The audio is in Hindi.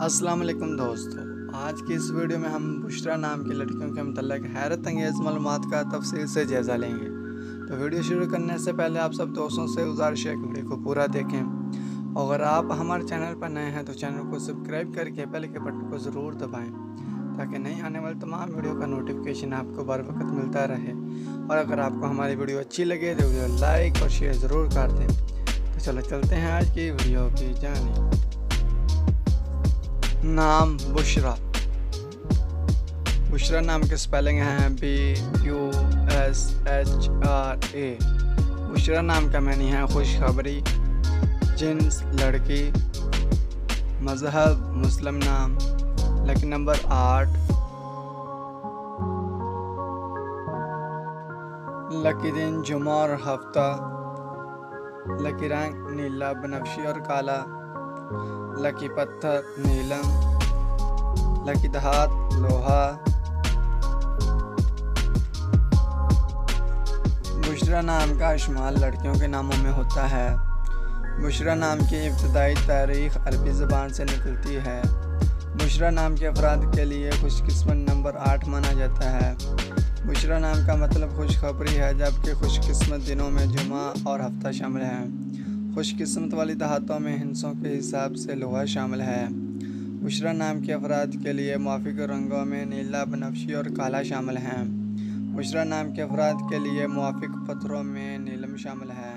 अस्सलाम वालेकुम दोस्तों। आज की इस वीडियो में हम बुशरा नाम की लड़कियों के मतलब हैरत अंगेज़ मालूमात का तफसील से जायज़ा लेंगे। तो वीडियो शुरू करने से पहले आप सब दोस्तों से गुजारिश है कि वीडियो को पूरा देखें। अगर आप हमारे चैनल पर नए हैं तो चैनल को सब्सक्राइब करके बेल के बटन को ज़रूर दबाएँ ताकि नई आने वाली तमाम वीडियो का नोटिफिकेशन आपको बर वक्त मिलता रहे। और अगर आपको हमारी वीडियो अच्छी लगे तो वीडियो लाइक और शेयर ज़रूर कर दें। तो चलो चलते हैं आज की वीडियो की जानिब। नाम बुशरा। बुशरा नाम के स्पेलिंग हैं BUSHRA। बुशरा नाम का मानी है खुशखबरी। जिन्स लड़की। मज़हब मुस्लिम नाम। Lucky number 8। लकी दिन जुमा और हफ्ता। लकी रंग नीला बनफशी और काला। लकी पत्थर नीलम। लकी धात लोहा। बुशरा नाम का इस्तेमाल लड़कियों के नामों में होता है। बुशरा नाम की इब्तदाई तारीख अरबी ज़बान से निकलती है। बुशरा नाम के अफराद के लिए खुशकिस्मत नंबर 8 माना जाता है। बुशरा नाम का मतलब खुशखबरी है, जबकि खुशकिस्मत दिनों में जुमा और हफ्ता शामिल है। खुशकिस्मत वाली दहातों में हिंसों के हिसाब से लोहा शामिल है। बुशरा नाम के अफराद के लिए मुआफ़िक रंगों में नीला बनफशी और काला शामिल हैं। बुशरा नाम के अफराद के लिए मुआफ़िक पत्थरों में नीलम शामिल है।